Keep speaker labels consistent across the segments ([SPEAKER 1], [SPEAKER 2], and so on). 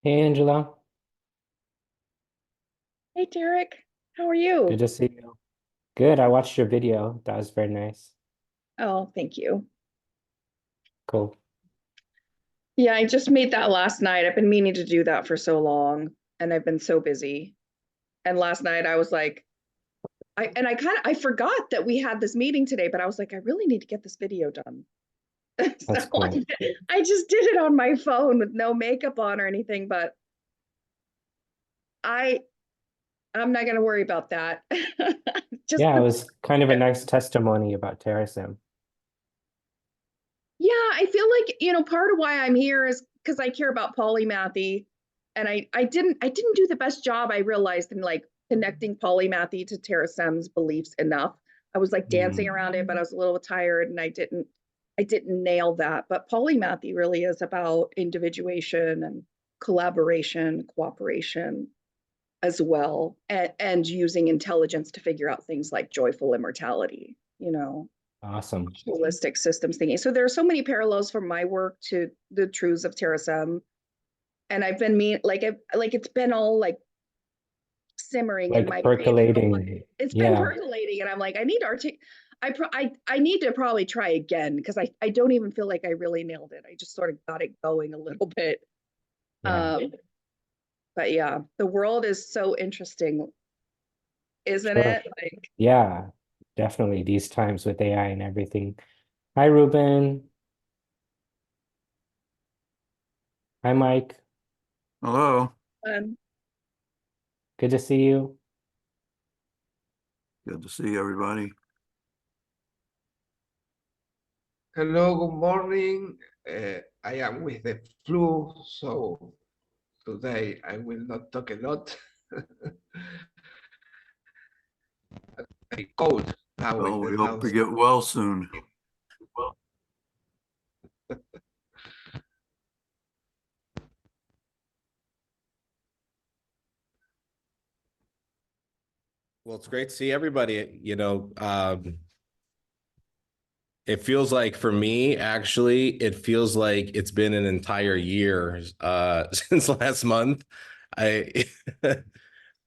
[SPEAKER 1] Hey Angela,
[SPEAKER 2] Hey Derek, how are
[SPEAKER 1] good
[SPEAKER 2] you?
[SPEAKER 1] to see you. Good, I watched your video. That was very nice.
[SPEAKER 2] Oh, thank you.
[SPEAKER 1] Cool.
[SPEAKER 2] Yeah, I just made that last night. I've been meaning to do that for so long, and I've been so busy. And last night I was like, I forgot that we had this meeting today, but I was like, I really need to get this video done. So
[SPEAKER 1] That's cool.
[SPEAKER 2] I just did it on my phone with no makeup on or anything, but I I'm not gonna worry about that. Just
[SPEAKER 1] Yeah, it
[SPEAKER 2] the
[SPEAKER 1] was kind of a nice testimony about Terasem.
[SPEAKER 2] Yeah, I feel like, part of why I'm here is because I care about polymathy. And I didn't do the best job, I realized, in like connecting polymathy to Terasem's beliefs enough. I was like dancing
[SPEAKER 1] Mm,
[SPEAKER 2] around it, but I was a little tired and I didn't nail that. But polymathy really is about individuation and collaboration, cooperation as well, and using intelligence to figure out things like joyful immortality.
[SPEAKER 1] awesome.
[SPEAKER 2] Holistic systems thinking. So there are so many parallels from my work to the truths of Terasem. And I've been like it's been all like simmering in
[SPEAKER 1] Like
[SPEAKER 2] my brain. And
[SPEAKER 1] percolating.
[SPEAKER 2] it's been
[SPEAKER 1] Yeah,
[SPEAKER 2] percolating, and I'm like, I need to I need to probably try again because I don't even feel like I really nailed it. I just sort of got it going a little bit.
[SPEAKER 1] yeah,
[SPEAKER 2] Um, but yeah, the world is so interesting, isn't
[SPEAKER 1] sure.
[SPEAKER 2] it? Like,
[SPEAKER 1] Yeah, definitely these times with AI and everything. Hi, Ruben. Hi, Mike.
[SPEAKER 3] Hello.
[SPEAKER 2] um,
[SPEAKER 1] Good to see you.
[SPEAKER 3] Good to see everybody.
[SPEAKER 4] Hello, good morning. I am with the flu, so today I will not talk a lot. I cold now in
[SPEAKER 3] Well,
[SPEAKER 4] the
[SPEAKER 3] we hope to
[SPEAKER 4] house.
[SPEAKER 3] get well soon.
[SPEAKER 5] Well, it's great to see everybody. It feels like for me, actually, it feels like it's been an entire year since last month. I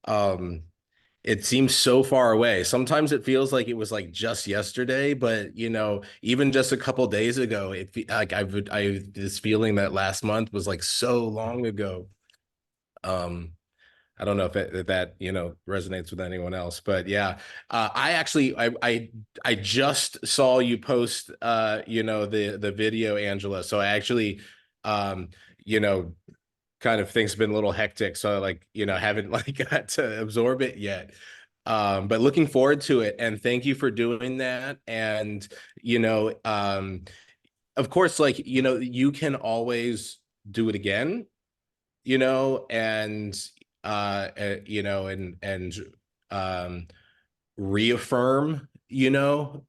[SPEAKER 5] um it seems so far away. Sometimes it feels like it was like just yesterday, but even just a couple days ago, like I this feeling that last month was like so long ago. Um I don't know if that resonates with anyone else, but yeah, I just saw you post the video, Angela. So I actually um you know kind of things have been a little hectic, so like haven't like got to absorb it yet. But looking forward to it, and thank you for doing that. And you know of course, like you can always do it again, and and reaffirm your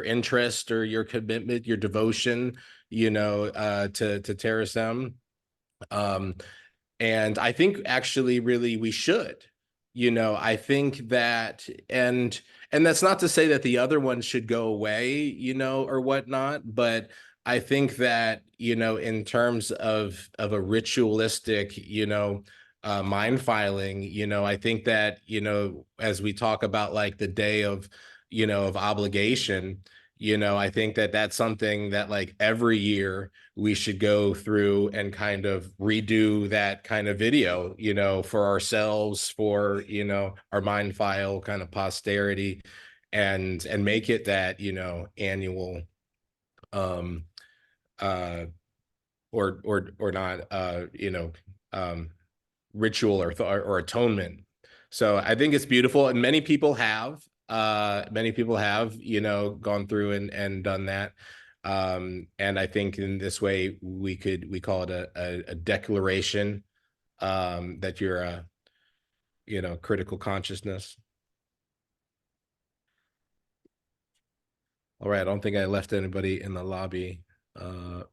[SPEAKER 5] interest or your commitment, your devotion, to Terasem. um and I think actually really we should. I think that, and that's not to say that the other one should go away, or whatnot, but I think that, in terms of a ritualistic, mind filing, I think that, as we talk about like the day of obligation, I think that that's something that like every year we should go through and kind of redo that kind of video, for ourselves, for, our mind file kind of posterity, and make it that, annual, um, uh, or not, ritual or atonement. So I think it's beautiful, and many people have gone through and done that. And I think in this way we call it a declaration, that you're a critical consciousness. All right, I don't think I left anybody in the lobby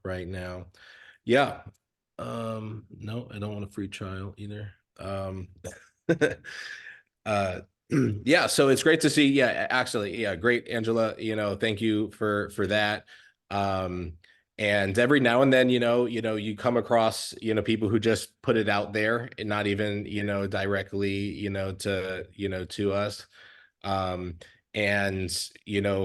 [SPEAKER 5] right now. Yeah. No, I don't want a free trial either. uh yeah, so it's great to see. Yeah, actually, yeah, great, Angela. Thank you for that. Um And every now and then, you come across, people who just put it out there and not even, directly, to us. Um, and,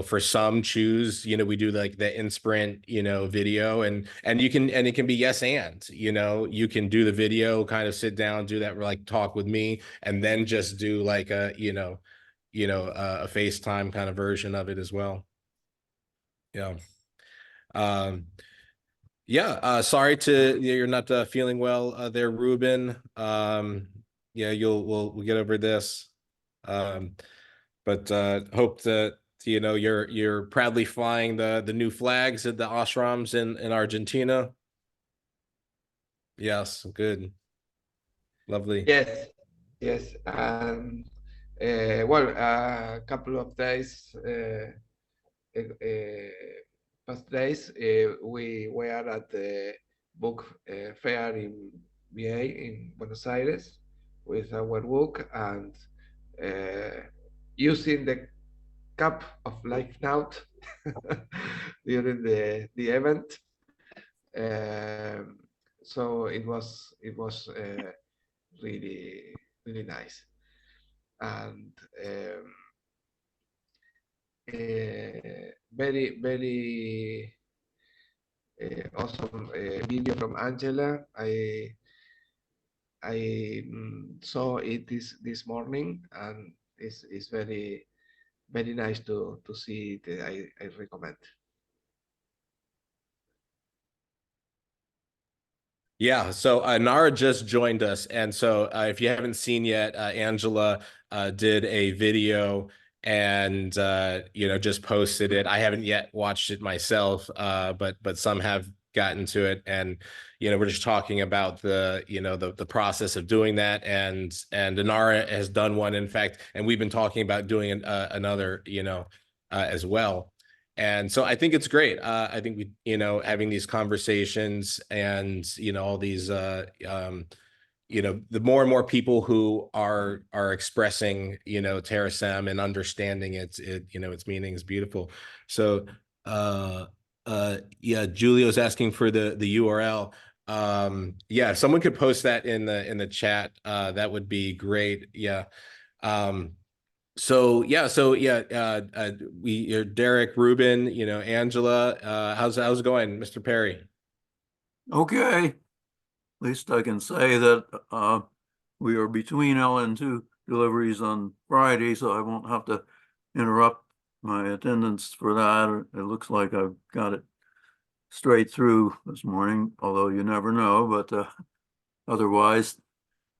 [SPEAKER 5] for some choose, we do like the InSprint, video and it can be yes. And, you can do the video, kind of sit down, do that, like talk with me, and then just do like a, a FaceTime kind of version of it as well. Yeah. Um, yeah, sorry you're not feeling well there, Ruben. Yeah, we'll get over this. But hope that you're proudly flying the new flags at the ashrams in Argentina. Yes, good. Lovely.
[SPEAKER 4] Yes, yes. Well, a couple of days, past days, we were at the book fair in VA in Buenos Aires with our book and using the cup of life note during the event. So it was really nice and very awesome video from Angela. I saw it this morning and it's very nice to see it. I recommend.
[SPEAKER 5] Yeah, so Nara just joined us, and so if you haven't seen yet, Angela did a video and just posted it. I haven't yet watched it myself, but some have gotten to it, and we're just talking about the process of doing that, and Nara has done one, in fact, and we've been talking about doing another, as well. And so I think it's great. I think we, having these conversations and, all these, the more and more people who are expressing, Terasem and understanding its meaning is beautiful. So, yeah, Julio's asking for the URL. Yeah, if someone could post that in the chat, that would be great. Yeah. So yeah, you're Derek, Ruben, Angela. How's it going, Mr. Perry?
[SPEAKER 3] Okay. At least I can say that we are between LN2 deliveries on Friday, so I won't have to interrupt my attendance for that. It looks like I've got it straight through this morning, although you never know. But otherwise,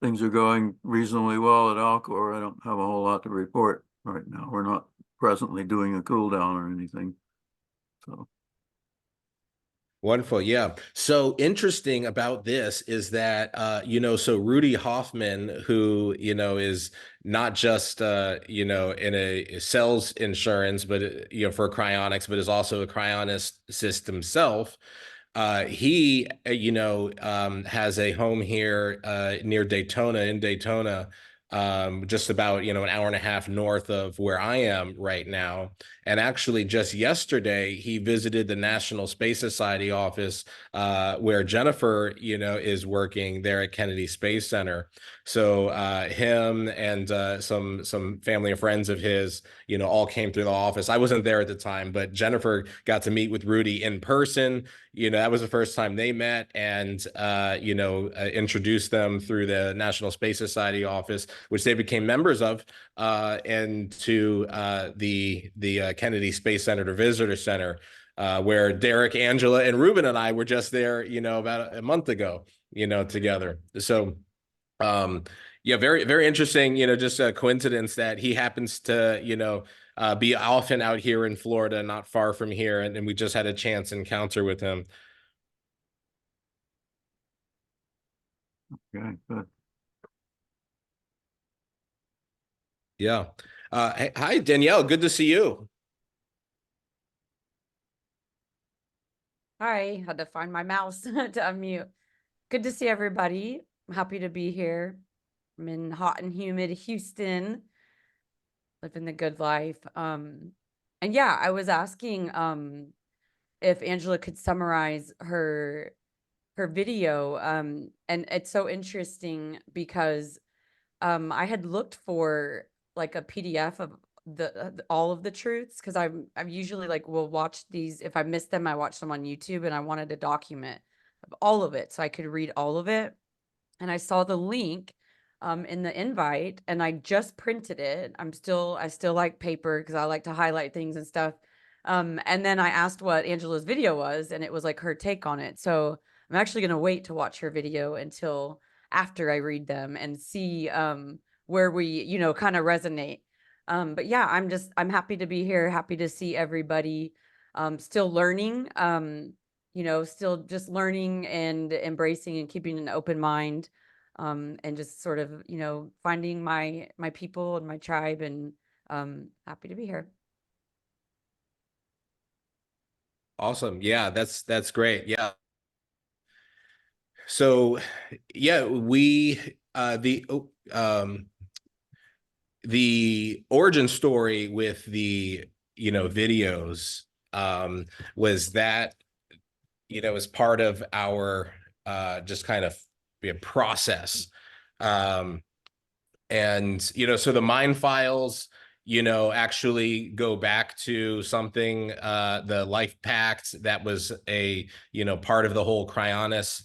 [SPEAKER 3] things are going reasonably well at Alcor. I don't have a whole lot to report right now. We're not presently doing a cool down or anything. So
[SPEAKER 5] Wonderful. Yeah. So interesting about this is that, so Rudy Hoffman, who, is not just, in a sells insurance, but, for cryonics, but is also a cryonicist himself. He, has a home here near Daytona, in Daytona, just about, an hour and a half north of where I am right now. And actually, just yesterday, he visited the National Space Society office where Jennifer, is working there at Kennedy Space Center. So him and some family and friends of his, all came through the office. I wasn't there at the time, but Jennifer got to meet with Rudy in person. That was the first time they met, and introduced them through the National Space Society office, which they became members of, and to the Kennedy Space Center Visitor Center, where Derek, Angela, and Ruben and I were just there, about a month ago, together. So, yeah, very, very interesting, just a coincidence that he happens to, be often out here in Florida, not far from here. And we just had a chance encounter with him.
[SPEAKER 3] okay, good.
[SPEAKER 5] Yeah. Hi, Danielle. Good to see you.
[SPEAKER 6] Hi, had to find my mouse to unmute. Good to see everybody. I'm happy to be here. I'm in hot and humid Houston, living the good life. And yeah, I was asking if Angela could summarize her video. And it's so interesting because I had looked for like a PDF of all of the truths, because I'm usually like will watch these. If I miss them, I watch them on YouTube, and I wanted a document of all of it so I could read all of it. And I saw the link in the invite, and I just printed it. I still like paper because I like to highlight things and stuff. And then I asked what Angela's video was, and it was like her take on it. So I'm actually going to wait to watch her video until after I read them and see where we, you know, kind of resonate. But yeah, I'm happy to be here, happy to see everybody, still learning, you know, still just learning and embracing and keeping an open mind, and just sort of, you know, finding my people and my tribe, and happy to be here.
[SPEAKER 5] Awesome. Yeah, that's great. Yeah. So yeah, the origin story with the, you know, videos was that, you know, as part of our just kind of process. And, you know, so the mind files, you know, actually go back to something, the Life Pact, that was a, you know, part of the whole Cryonis,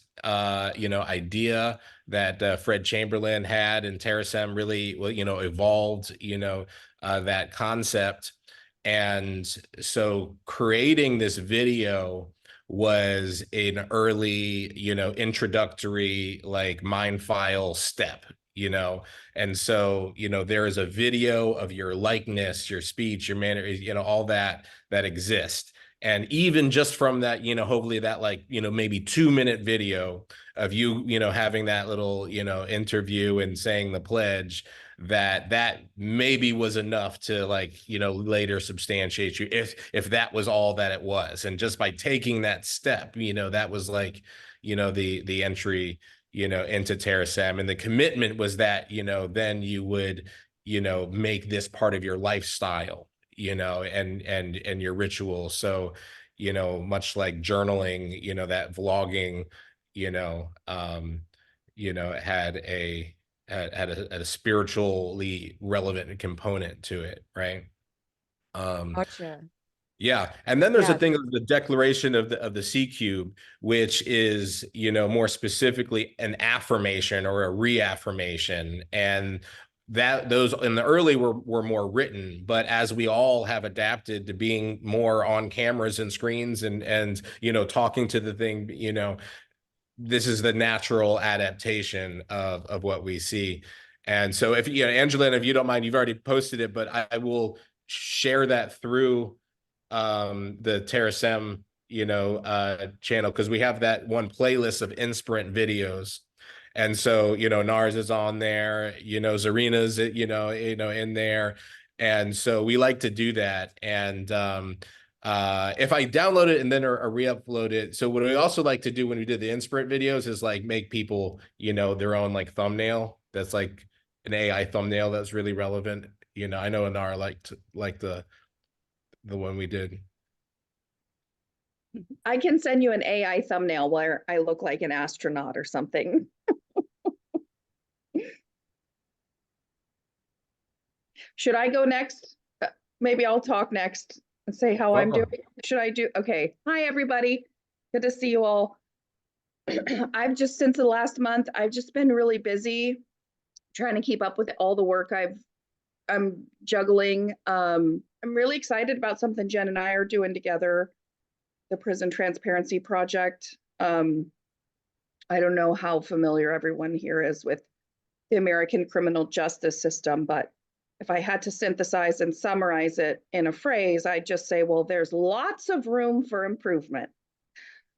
[SPEAKER 5] you know, idea that Fred Chamberlain had, and Terasem really, well, you know, evolved, you know, that concept. And so creating this video was an early, you know, introductory, like, mind file step, you know. And so, you know, there is a video of your likeness, your speech, your manner, you know, all that exists. And even just from that, you know, hopefully that, like, you know, maybe 2-minute video of you, you know, having that little, you know, interview and saying the pledge, that maybe was enough to, like, you know, later substantiate you, if that was all that it was. And just by taking that step, you know, that was like, you know, the entry, you know, into Terasem. And the commitment was that, you know, then you would, you know, make this part of your lifestyle, you know, and your ritual. So, you know, much like journaling, you know, that vlogging, you know, had a spiritually relevant component to it, right?
[SPEAKER 6] Gotcha.
[SPEAKER 5] Yeah, and then there's a
[SPEAKER 6] Yeah.
[SPEAKER 5] thing of the declaration of the C cube, which is, you know, more specifically an affirmation or a reaffirmation, and that those in the early were more written, but as we all have adapted to being more on cameras and screens and you know, talking to the thing, you know, this is the natural adaptation of what we see. And so, if you know, Angelina, if you don't mind, you've already posted it, but I will share that through the Terasem, you know, channel, because we have that one playlist of Insprint videos. And so, you know, Nars is on there, you know, Zarina's, you know, in there. And so we like to do that. And if I download it and then or re-upload it. So what we also like to do when we did the Insprint videos is like make people, you know, their own like thumbnail that's like an AI thumbnail that's really relevant. You know, I know Anar liked the one we did.
[SPEAKER 2] I can send you an AI thumbnail where I look like an astronaut or something. Should I go next? Maybe I'll talk next and say how I'm doing. Should I do? Okay. Hi, everybody. Good to see you all. I've just, since the last month, I've just been really busy trying to keep up with all the work I'm juggling. I'm really excited about something Jen and I are doing together, the Prison Transparency Project. I don't know how familiar everyone here is with the American criminal justice system, but if I had to synthesize and summarize it in a phrase, I'd just say, well, there's lots of room for improvement.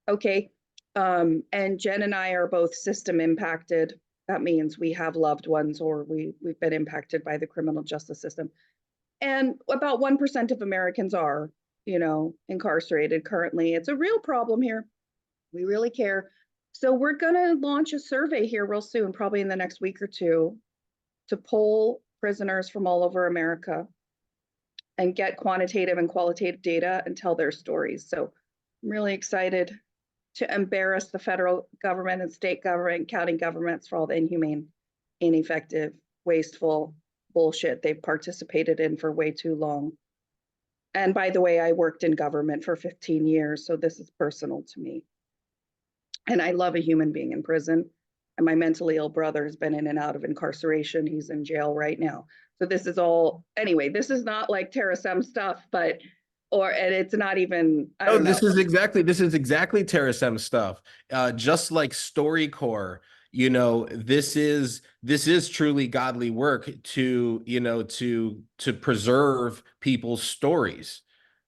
[SPEAKER 2] Okay. And Jen and I are both system impacted. That means we have loved ones or we've been impacted by the criminal justice system. And about 1% of Americans are, you know, incarcerated currently. It's a real problem here. We really care. So we're going to launch a survey here real soon, probably in the next week or two, to poll prisoners from all over America and get quantitative and qualitative data and tell their stories. So I'm really excited to embarrass the federal government and state government, county governments for all the inhumane, ineffective, wasteful bullshit they've participated in for way too long. And by the way, I worked in government for 15 years, so this is personal to me. And I love a human being in prison. And my mentally ill brother has been in and out of incarceration. He's in jail right now. So this is all, anyway, this is not like Terasem stuff, but, and it's not even, I
[SPEAKER 5] No,
[SPEAKER 2] don't know.
[SPEAKER 5] this is exactly Terasem stuff. Just like StoryCorps, you know, this is truly godly work to, you know, to preserve people's stories.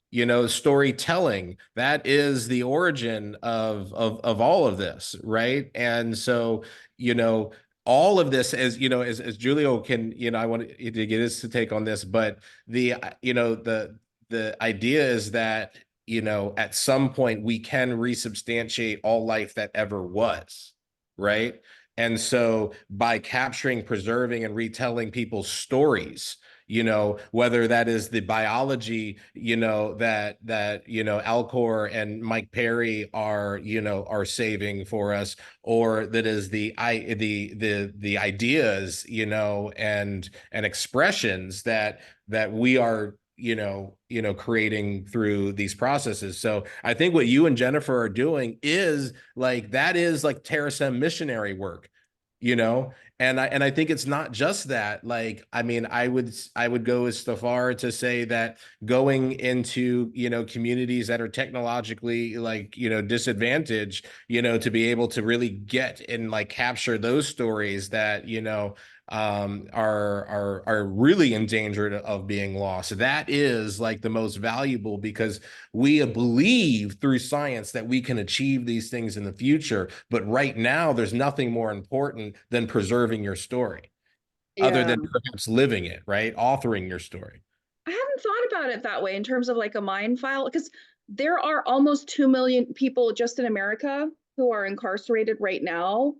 [SPEAKER 5] You know, storytelling, that is the origin of all of this, right? And so, you know, all of this, as you know, as Julio can, you know, I want to get his take on this, but the, you know, the idea is that, you know, at some point we can resubstantiate all life that ever was, right? And so by capturing, preserving, and retelling people's stories, you know, whether that is the biology, you know, that you know, Alcor and Mike Perry are, you know, are saving for us, or that is the ideas, you know, and expressions that we are, you know, creating through these processes. So I think what you and Jennifer are doing is like, that is like Terasem missionary work, you know. And I think it's not just that. Like, I mean, I would go as far to say that going into, you know, communities that are technologically, like, you know, disadvantaged, you know, to be able to really get and like capture those stories that, you know, are really in danger of being lost. That is like the most valuable, because we believe through science that we can achieve these things in the future. But right now, there's nothing more important than preserving your story, other than perhaps living it, right? Authoring your story.
[SPEAKER 2] I hadn't thought about it that way in terms of like a mind file, because there are almost 2 million people just in America who are incarcerated right now.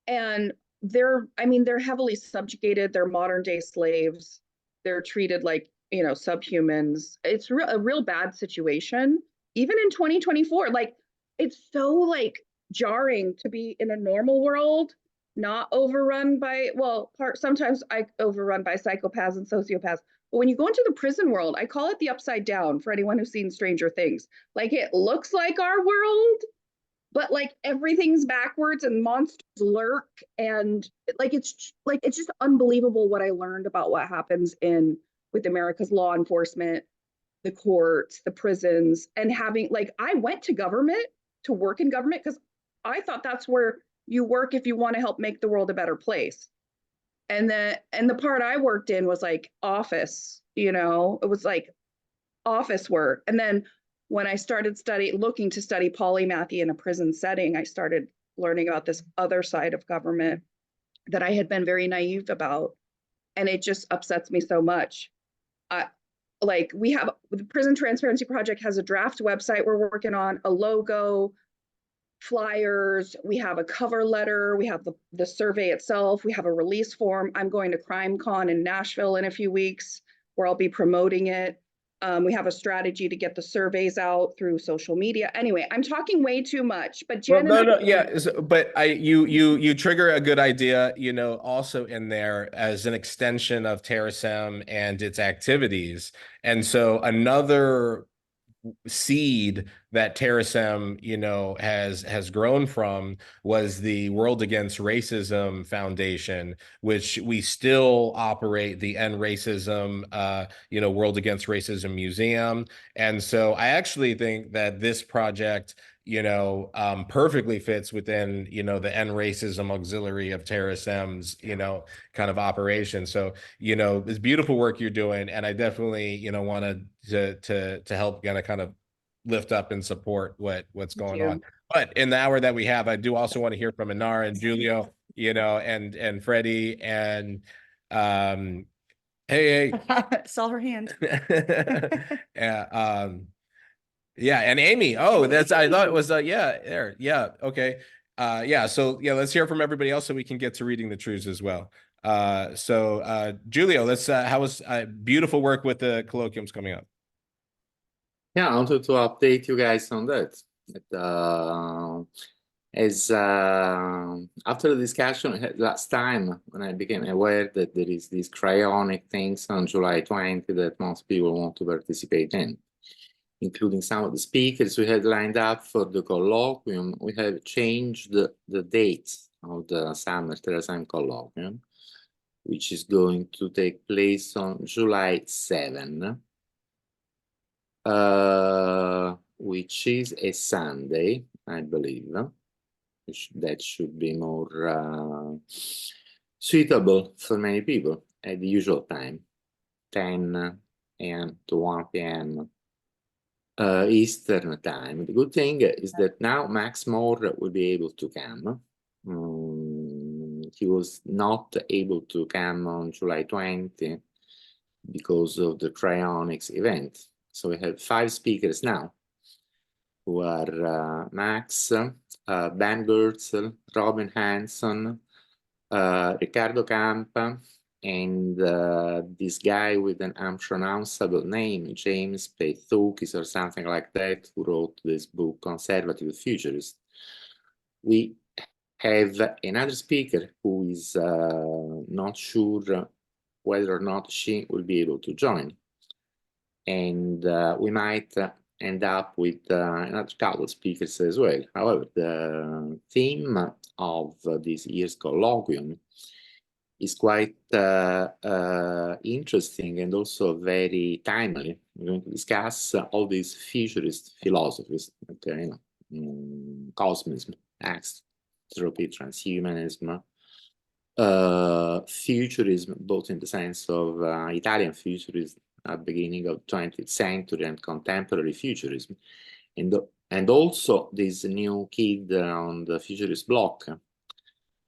[SPEAKER 2] And they're heavily subjugated. They're modern day slaves. They're treated like, you know, subhumans. It's a real bad situation. Even in 2024, like, it's so like jarring to be in a normal world, not overrun by, well, sometimes I overrun by psychopaths and sociopaths. But when you go into the prison world, I call it the upside down for anyone who's seen Stranger Things. Like, it looks like our world, but like everything's backwards and monsters lurk, and like it's just unbelievable what I learned about what happens with America's law enforcement, the courts, the prisons, and having, like, I went to government to work in government because I thought that's where you work if you want to help make the world a better place. And the part I worked in was like office, you know, it was like office work. And then when I started looking to study polymathy in a prison setting, I started learning about this other side of government that I had been very naive about. And it just upsets me so much. Like, the Prison Transparency Project has a draft website we're working on, a logo, flyers, we have a cover letter, we have the survey itself, we have a release form. I'm going to CrimeCon in Nashville in a few weeks where I'll be promoting it. We have a strategy to get the surveys out through social media. Anyway, I'm talking way too much, but Jen,
[SPEAKER 5] But you trigger a good idea, you know, also in there as an extension of Terasem and its activities. And so another seed that Terasem, you know, has grown from was the World Against Racism Foundation, which we still operate the End Racism, you know, World Against Racism Museum. And so I actually think that this project, you know, perfectly fits within, you know, the End Racism Auxiliary of Terasem's, you know, kind of operation. So, you know, it's beautiful work you're doing, and I definitely, you know, wanted to help kind of lift up and support what's going on. But in the hour that we have, I do also want to hear from Inara and Julio, you know, and Freddie and hey.
[SPEAKER 7] Saw her hand.
[SPEAKER 5] Yeah, yeah, and Amy. Oh, that's, I thought it was yeah, there. Yeah, okay. Yeah, so yeah, let's hear from everybody else so we can get to reading the truths as well. So Julio, let's how was beautiful work with the colloquiums coming up.
[SPEAKER 8] Yeah, I wanted to update you guys on that.
[SPEAKER 7] As after the discussion I had last time, when I became aware that there is these cryonic things on July 20 that most people want to participate in, including some of the speakers we had lined up for the colloquium, we have changed the dates of the summer Terasem colloquium, which is going to take place on July 7, which is a Sunday, I believe. That should be more suitable for many people at the usual time, 10 a.m. to 1 p.m. Eastern time. The good thing is that now Max Moore will be able to come. He was not able to come on July 20 because of the cryonics event. So we have 5 speakers now, who are Max, Ben Goertzel, Robin Hanson, Riccardo Campa, and this guy with an unpronounceable name, James Pethokis or something like that, who wrote this book, Conservative Futurist. We have another speaker who is not sure whether or not she will be able to join. And we might end up with another couple of speakers as well. However, the theme of this year's colloquium is quite interesting and also very timely. We're going to discuss all these futurist philosophies, okay, cosmism, extropy, transhumanism, futurism, both in the sense of Italian futurism at the beginning of 20th century and contemporary futurism, and also this new kid on the futurist block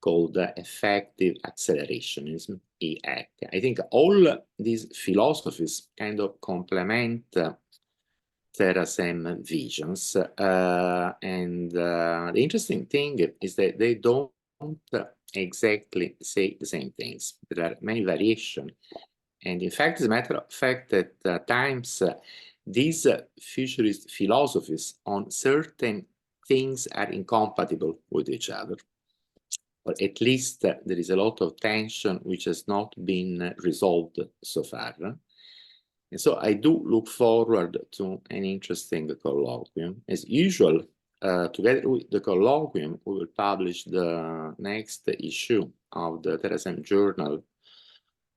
[SPEAKER 7] called effective accelerationism, EAC. I think all these philosophies kind of complement Terasem visions, and the interesting thing is that they don't exactly say the same things. There are many variations. And in fact, as a matter of fact, that at times these futurist philosophies on certain things are incompatible with each other. Or at least there is a lot of tension which has not been resolved so far. And so I do look forward to an interesting colloquium. As usual, together with the colloquium, we will publish the next issue of the Terasem Journal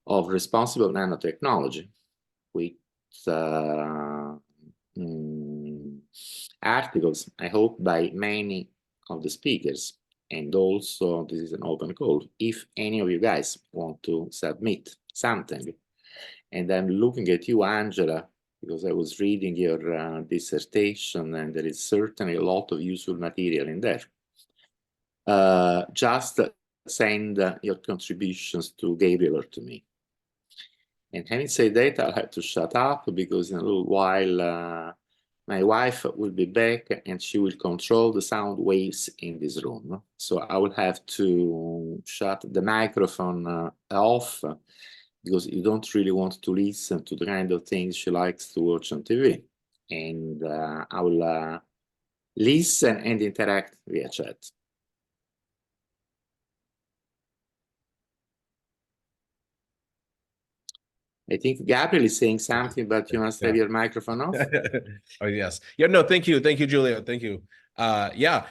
[SPEAKER 7] of Responsible Nanotechnology, with articles, I hope, by many of the speakers. And also, this is an open call. If any of you guys want to submit something, and I'm looking at you, Angela, because I was reading your dissertation, and there is certainly a lot of useful material in there. Just send your contributions to Gabriel or to me. And having said that, I'll have to shut up, because in a little while my wife will be back and she will control the sound waves in this room. So I will have to shut the microphone off, because you don't really want to listen to the kind of things she likes to watch on TV. And I will listen and interact via chat. I think Gabriel is saying something, but you must have your microphone off.
[SPEAKER 5] Oh, yes. Yeah, no, thank you. Thank you, Julia. Thank you. Yeah.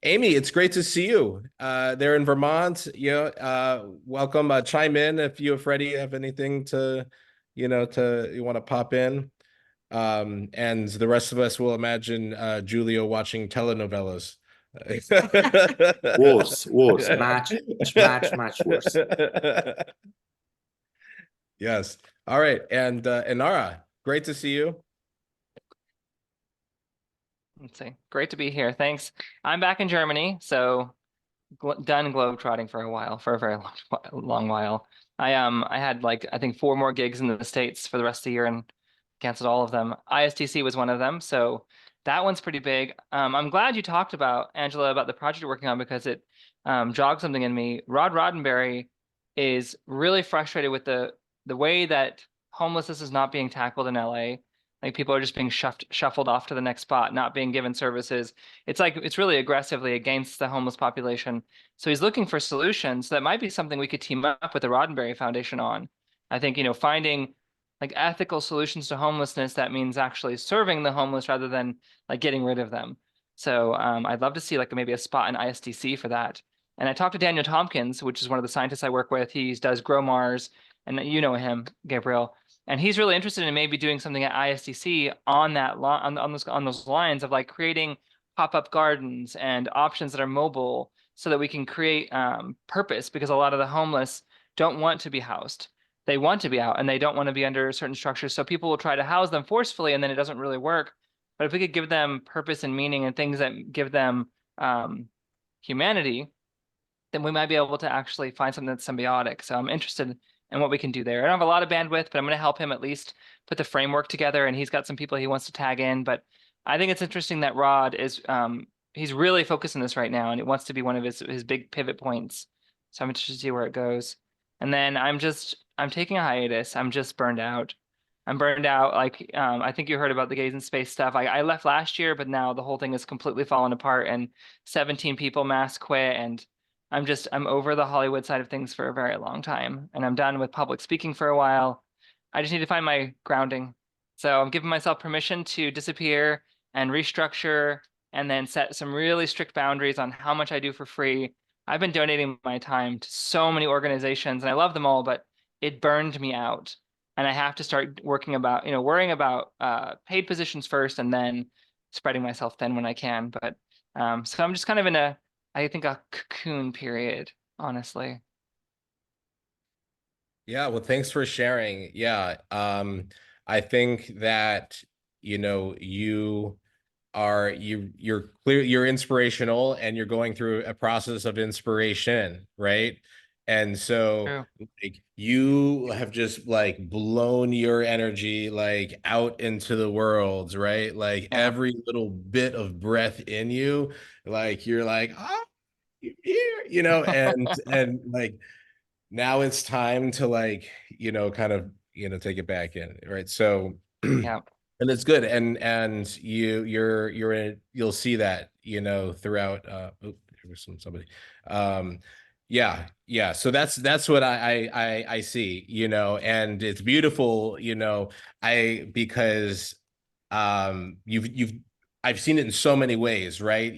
[SPEAKER 5] Amy, it's great to see you there in Vermont. Welcome. Chime in if you, Freddie, have anything to, you want to pop in. And the rest of us will imagine Julia watching telenovelas.
[SPEAKER 7] Worse, much worse.
[SPEAKER 5] Yes. All right. And Nara, great to see you.
[SPEAKER 8] Let's see. Great to be here. Thanks. I'm back in Germany, so done globetrotting for a while, for a very long while. I had like, I think 4 more gigs in the States for the rest of the year and canceled all of them. ISTC was one of them, so that one's pretty big. I'm glad you talked about, Angela, about the project you're working on, because it jogged something in me. Rod Roddenberry is really frustrated with the way that homelessness is not being tackled in LA. Like people are just being shuffled off to the next spot, not being given services. It's like it's really aggressively against the homeless population. So he's looking for solutions. That might be something we could team up with the Roddenberry Foundation on. I think, finding like ethical solutions to homelessness that means actually serving the homeless rather than like getting rid of them. So I'd love to see like maybe a spot in ISDC for that. And I talked to Daniel Tompkins, which is one of the scientists I work with. He does Grow Mars, and you know him, Gabriel. And he's really interested in maybe doing something at ISDC on that on those lines of like creating pop-up gardens and options that are mobile so that we can create purpose, because a lot of the homeless don't want to be housed. They want to be out and they don't want to be under certain structures. So people will try to house them forcefully and then it doesn't really work. But if we could give them purpose and meaning and things that give them humanity, then we might be able to actually find something that's symbiotic. So I'm interested in what we can do there. I don't have a lot of bandwidth, but I'm going to help him at least put the framework together. And he's got some people he wants to tag in. But I think it's interesting that Rod is he's really focused on this right now, and it wants to be one of his big pivot points. So I'm interested to see where it goes. And then I'm taking a hiatus. I'm just burned out. I'm burned out. Like I think you heard about the Gays in Space stuff. I left last year, but now the whole thing is completely fallen apart, and 17 people mass quit, and I'm over the Hollywood side of things for a very long time, and I'm done with public speaking for a while. I just need to find my grounding. So I'm giving myself permission to disappear and restructure and then set some really strict boundaries on how much I do for free. I've been donating my time to so many organizations and I love them all, but it burned me out. And I have to start worrying about paid positions first and then spreading myself thin when I can. But so I'm just kind of in I think a cocoon period, honestly.
[SPEAKER 5] Yeah, well, thanks for sharing. Yeah, I think that you're clear, you're inspirational, and you're going through a process of inspiration, right? And so like you have just like blown your energy like out into the world, right? Like every little bit of breath in you, like you're like, oh, here, and like now it's time to like, kind of, take it back in, right? So
[SPEAKER 8] yeah.
[SPEAKER 5] And it's good, and you'll see that, throughout. There was somebody. Yeah. So that's what I see, and it's beautiful, because you've I've seen it in so many ways, right?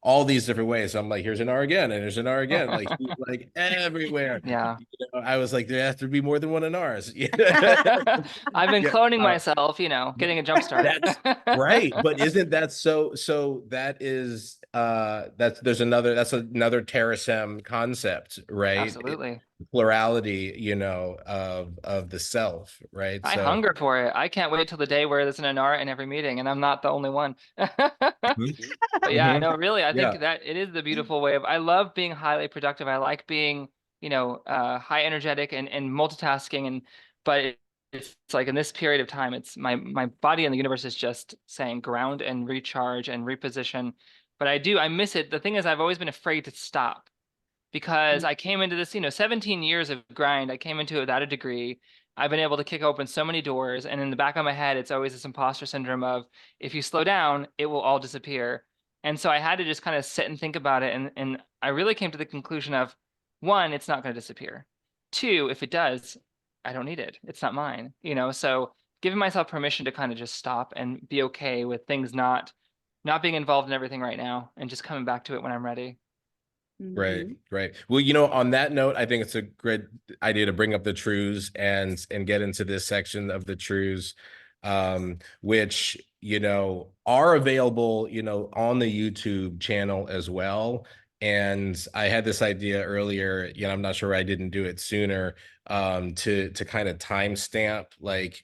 [SPEAKER 5] All these different ways. I'm like, here's an R again, and there's an R again, like like everywhere.
[SPEAKER 8] Yeah.
[SPEAKER 5] I was like, there has to be more than one in ours.
[SPEAKER 8] I've been cloning myself, getting a jump start.
[SPEAKER 5] That's right. But isn't that so that is that's another Terasem concept, right?
[SPEAKER 8] Absolutely.
[SPEAKER 5] Plurality, of the self, right?
[SPEAKER 8] I hunger for it. I can't wait till the day where there's an art in every meeting and I'm not the only one. But yeah, no, really, I think that it is the beautiful way I love being highly productive. I like being, high energetic and multitasking, but it's like in this period of time, it's my body and the universe is just saying ground and recharge and reposition. But I miss it. The thing is, I've always been afraid to stop, because I came into this, 17 years of grind. I came into it without a degree. I've been able to kick open so many doors. And in the back of my head, it's always this imposter syndrome of, if you slow down, it will all disappear. And so I had to just kind of sit and think about it. And I really came to the conclusion of, one, it's not going to disappear. Two, if it does, I don't need it. It's not mine, so giving myself permission to kind of just stop and be okay with things not being involved in everything right now and just coming back to it when I'm ready.
[SPEAKER 5] Right. Well, on that note, I think it's a great idea to bring up the truths and get into this section of the truths, which, are available, on the YouTube channel as well. And I had this idea earlier, I'm not sure I didn't do it sooner, to kind of timestamp like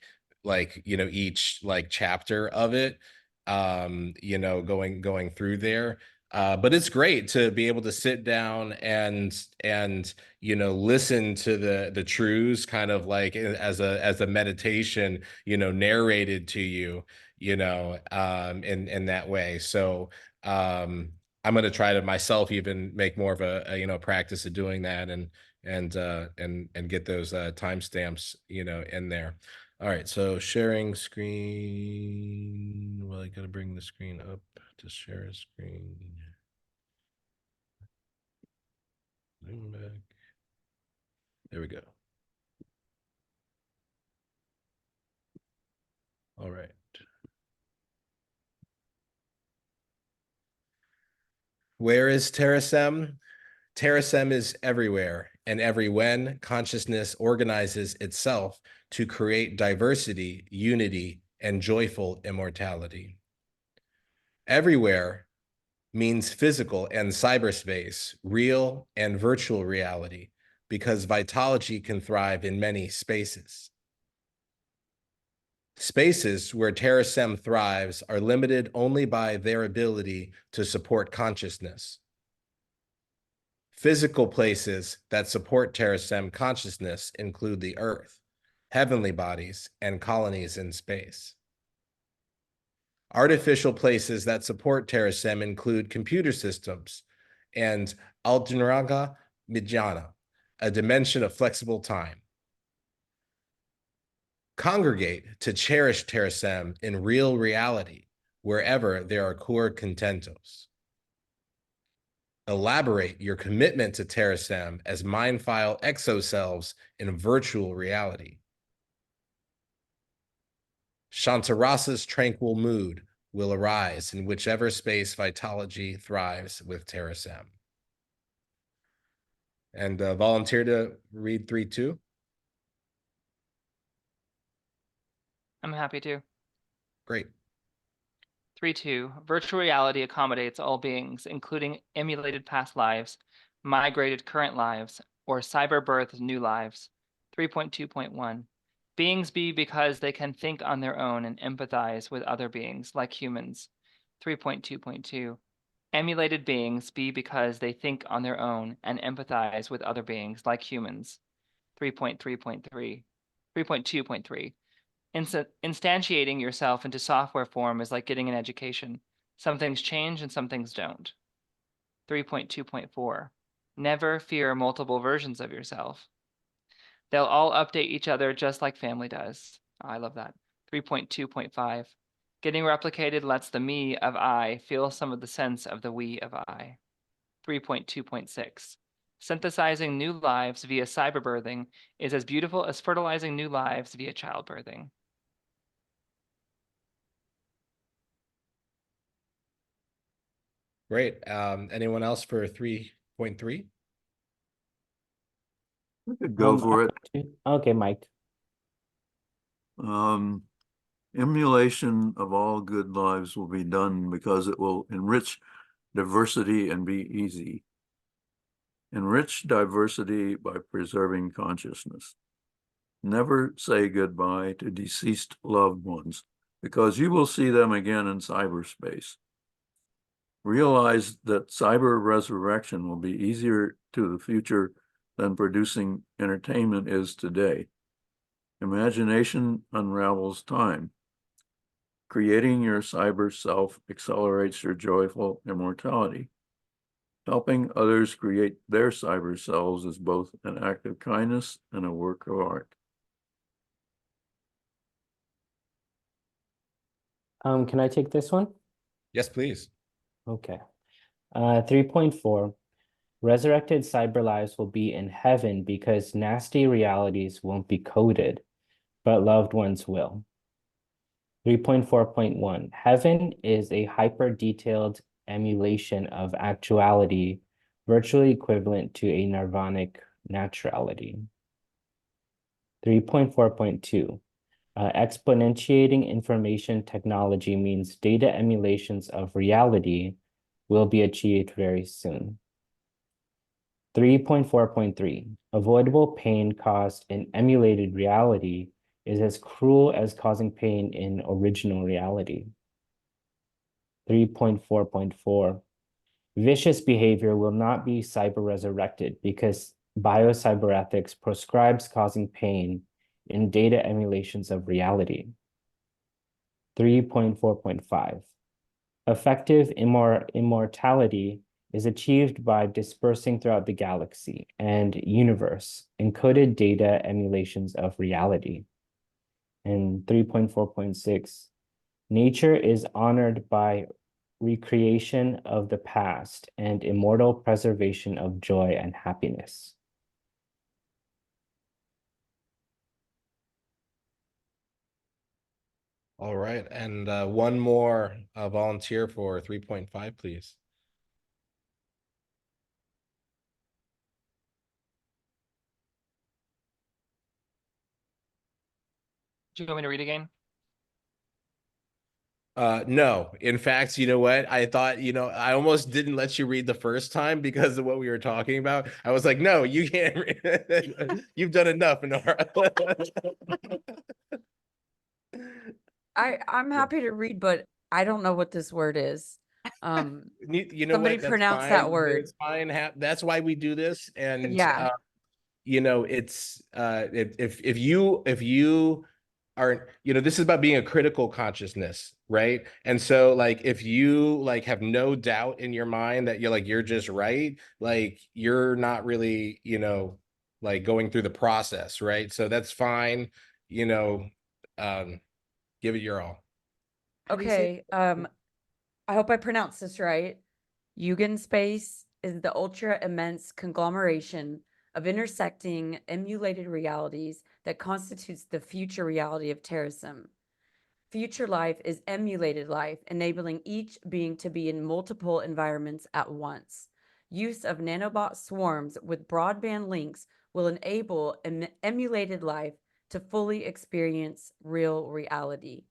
[SPEAKER 5] each like chapter of it, going through there. But it's great to be able to sit down and listen to the truths kind of like as a meditation, narrated to you, in that way. So I'm going to try to myself even make more of a practice of doing that and get those timestamps, in there. All right, so sharing screen. Well, I gotta bring the screen up to share a screen. Zoom back. There we go. All right. Where is Terasem? Terasem is everywhere and every when consciousness organizes itself to create diversity, unity, and joyful immortality. Everywhere means physical and cyberspace, real and virtual reality, because vitology can thrive in many spaces. Spaces where Terasem thrives are limited only by their ability to support consciousness. Physical places that support Terasem consciousness include the Earth, heavenly bodies, and colonies in space. Artificial places that support Terasem include computer systems and Aljanraga Mijana, a dimension of flexible time. Congregate to cherish Terasem in real reality, wherever there are core contentos. Elaborate your commitment to Terasem as mind file exoselves in virtual reality. Shantarasa's tranquil mood will arise in whichever space vitology thrives with Terasem. And volunteer to read 3.2.
[SPEAKER 8] I'm happy to.
[SPEAKER 5] Great.
[SPEAKER 8] 3.2. Virtual reality accommodates all beings, including emulated past lives, migrated current lives, or cyber-birthed new lives. 3.2.1. Beings be because they can think on their own and empathize with other beings, like humans. 3.2.2. Emulated beings be because they think on their own and empathize with other beings, like humans. 3.3.3. 3.2.3. Instantiating yourself into software form is like getting an education. Some things change and some things don't. 3.2.4. Never fear multiple versions of yourself. They'll all update each other just like family does. Oh, I love that. 3.2.5. Getting replicated lets the me of I feel some of the sense of the we of I. 3.2.6. Synthesizing new lives via cyberbirthing is as beautiful as fertilizing new lives via childbirthing.
[SPEAKER 5] Great. Anyone else for 3.3?
[SPEAKER 3] I could go for it.
[SPEAKER 1] Okay, Mike.
[SPEAKER 3] Emulation of all good lives will be done because it will enrich diversity and be easy. Enrich diversity by preserving consciousness. Never say goodbye to deceased loved ones because you will see them again in cyberspace. Realize that cyber resurrection will be easier to the future than producing entertainment is today. Imagination unravels time. Creating your cyber self accelerates your joyful immortality. Helping others create their cyber selves is both an act of kindness and a work of art.
[SPEAKER 1] Can I take this one?
[SPEAKER 5] Yes, please.
[SPEAKER 1] Okay. 3.4. Resurrected cyber lives will be in heaven because nasty realities won't be coded, but loved ones will. 3.4.1. Heaven is a hyper-detailed emulation of actuality, virtually equivalent to a nirvanic naturality. 3.4.2. Exponentiating information technology means data emulations of reality will be achieved very soon. 3.4.3. Avoidable pain caused in emulated reality is as cruel as causing pain in original reality. 3.4.4. Vicious behavior will not be cyber resurrected because biocybernetics prescribes causing pain in data emulations of reality. 3.4.5. Effective immortality is achieved by dispersing throughout the galaxy and universe encoded data emulations of reality. And 3.4.6, nature is honored by recreation of the past and immortal preservation of joy and happiness.
[SPEAKER 5] All right, and one more volunteer for 3.5, please.
[SPEAKER 8] Do you want me to read again?
[SPEAKER 5] No, in fact, you know what? I thought, I almost didn't let you read the first time because of what we were talking about. I was like, no, you can't read. You've done enough, Nora.
[SPEAKER 6] I'm happy to read, but I don't know what this word is.
[SPEAKER 5] You know
[SPEAKER 6] Somebody
[SPEAKER 5] what? That's
[SPEAKER 6] pronounce
[SPEAKER 5] fine.
[SPEAKER 6] that word.
[SPEAKER 5] It's fine. That's why we do this. And
[SPEAKER 6] Yeah.
[SPEAKER 5] it's if you are, this is about being a critical consciousness, right? And so like if you like have no doubt in your mind that you're just right, like you're not really, like going through the process, right? So that's fine, give it your all.
[SPEAKER 2] How do you say
[SPEAKER 6] Okay. I hope I pronounced this right. Yugen space is the ultra immense conglomeration of intersecting emulated realities that constitutes the future reality of Terasem. Future life is emulated life, enabling each being to be in multiple environments at once. Use of nanobot swarms with broadband links will enable emulated life to fully experience real reality.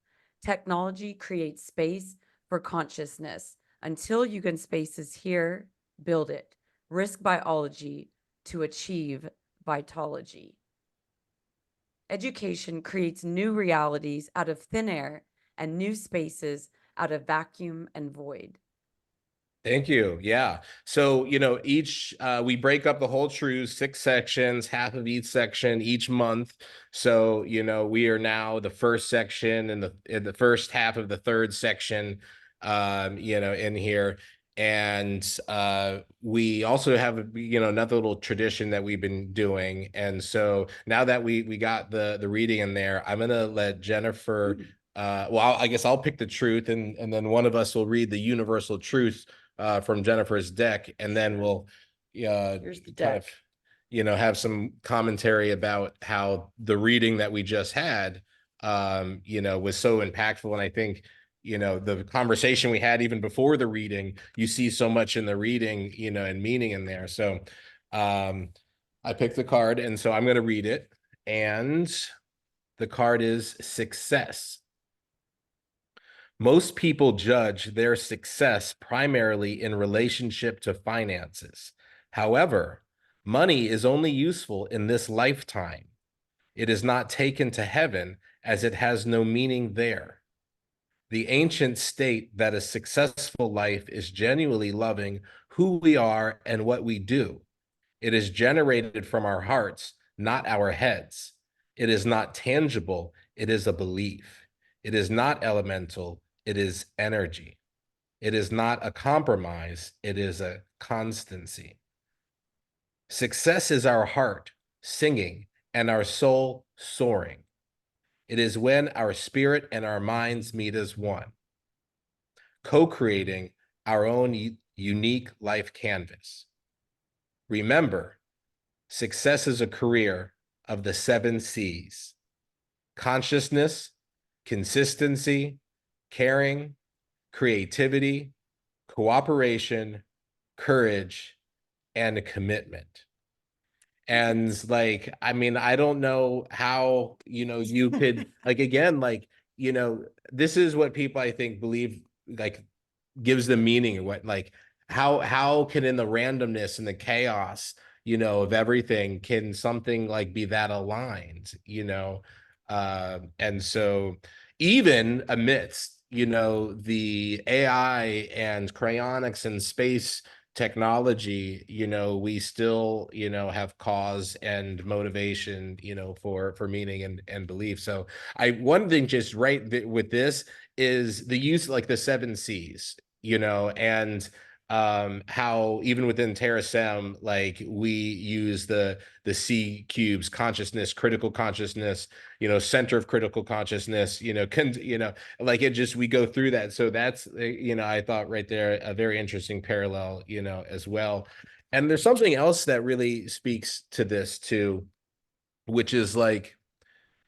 [SPEAKER 6] Technology creates space for consciousness. Until Yugen space is here, build it. Risk biology to achieve vitology. Education creates new realities out of thin air and new spaces out of vacuum and void.
[SPEAKER 5] Thank you. Yeah. So, each we break up the whole truth, 6 sections, half of each section each month. So, we are now the first section and the first half of the third section, in here. And we also have another little tradition that we've been doing. And so now that we got the reading in there, I'm gonna let Jennifer I guess I'll pick the truth, and then one of us will read the universal truth from Jennifer's deck, and then we'll
[SPEAKER 6] Here's the
[SPEAKER 5] kind
[SPEAKER 6] deck.
[SPEAKER 5] of have some commentary about how the reading that we just had was so impactful. And I think the conversation we had even before the reading, you see so much in the reading and meaning in there. So I picked the card, and so I'm going to read it, and the card is success. Most people judge their success primarily in relationship to finances. However, money is only useful in this lifetime. It is not taken to heaven, as it has no meaning there. The ancients state that a successful life is genuinely loving who we are and what we do. It is generated from our hearts, not our heads. It is not tangible, it is a belief. It is not elemental, it is energy. It is not a compromise, it is a constancy. Success is our heart singing and our soul soaring. It is when our spirit and our minds meet as one, co-creating our own unique life canvas. Remember, success is a career of the 7 C's: consciousness, consistency, caring, creativity, cooperation, courage, and commitment. And like, I mean, I don't know how, you could like, again, like, this is what people I think believe, like, gives them meaning. What, like, how can in the randomness and the chaos, of everything, can something like be that aligned, and so even amidst, the AI and cryonics and space technology, we still, have cause and motivation, for meaning and belief. So one thing just right with this is the use, like the 7 C's, and how even within Terasem, like we use the C cubes, consciousness, critical consciousness, center of critical consciousness, like it just, we go through that. So that's, I thought right there, a very interesting parallel, as well. And there's something else that really speaks to this too, which is like,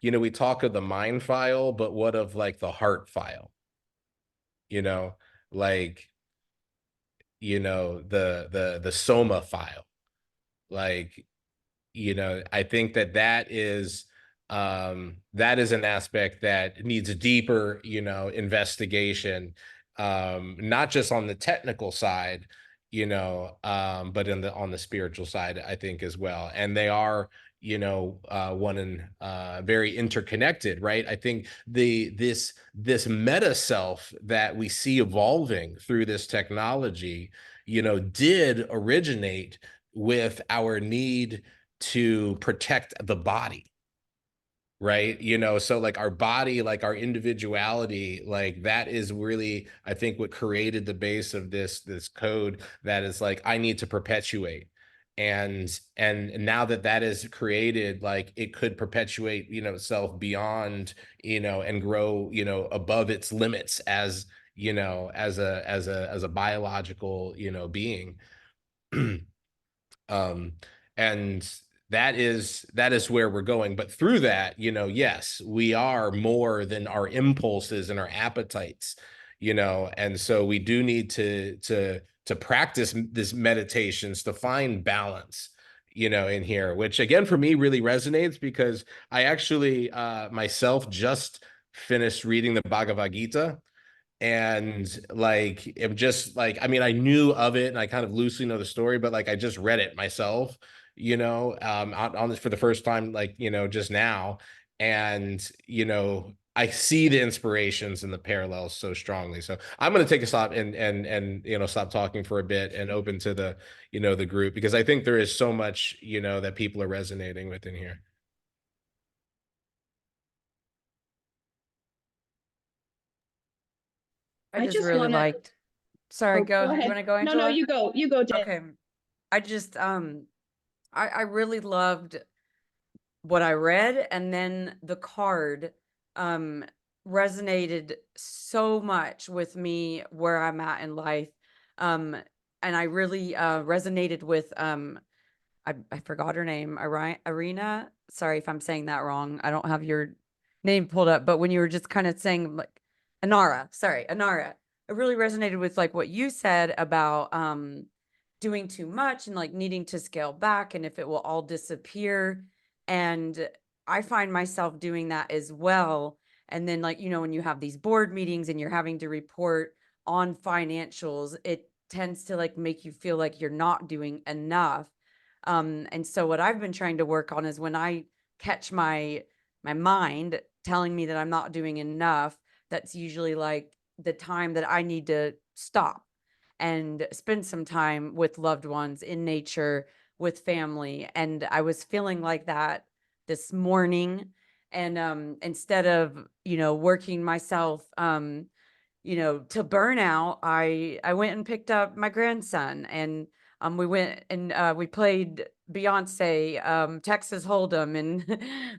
[SPEAKER 5] we talk of the mind file, but what of like the heart file? Like, the soma file. Like, I think that is an aspect that needs a deeper, investigation, not just on the technical side, but on the spiritual side, I think as well. And they are, one and very interconnected, right? I think this meta self that we see evolving through this technology, did originate with our need to protect the body, right? So like our body, like our individuality, like that is really, I think, what created the base of this code that is like, I need to perpetuate. And now that is created, like it could perpetuate, itself beyond, and grow, above its limits as, as a biological, being. And that is where we're going. But through that, yes, we are more than our impulses and our appetites, and so we do need to practice this meditations to find balance, in here, which again for me really resonates, because I actually myself just finished reading the Bhagavad Gita. And like, it just like, I mean, I knew of it and I kind of loosely know the story, but like, I just read it myself, on this for the first time, like, just now. And, I see the inspirations and the parallels so strongly. So I'm going to take a stop and, stop talking for a bit and open to the, the group, because I think there is so much, that people are resonating with in here.
[SPEAKER 6] I just
[SPEAKER 2] just
[SPEAKER 6] really
[SPEAKER 2] wanna-
[SPEAKER 6] liked. Sorry,
[SPEAKER 2] Oh,
[SPEAKER 6] go.
[SPEAKER 2] go
[SPEAKER 6] You
[SPEAKER 2] ahead.
[SPEAKER 6] want to go,
[SPEAKER 2] No,
[SPEAKER 6] Angela?
[SPEAKER 2] you go, Dan.
[SPEAKER 6] Okay. I just I really loved what I read, and then the card resonated so much with me where I'm at in life. Um and I really resonated with I forgot her name, Arena. Sorry if I'm saying that wrong. I don't have your name pulled up, but when you were just kind of saying like Anara, sorry, Anara. It really resonated with like what you said about doing too much and like needing to scale back and if it will all disappear. And I find myself doing that as well. And then like, when you have these board meetings and you're having to report on financials, it tends to like make you feel like you're not doing enough. And so what I've been trying to work on is when I catch my mind telling me that I'm not doing enough, that's usually like the time that I need to stop and spend some time with loved ones in nature, with family. And I was feeling like that this morning. And instead of, working myself to burnout, I went and picked up my grandson, and we went and we played Beyonce Texas Hold'em, and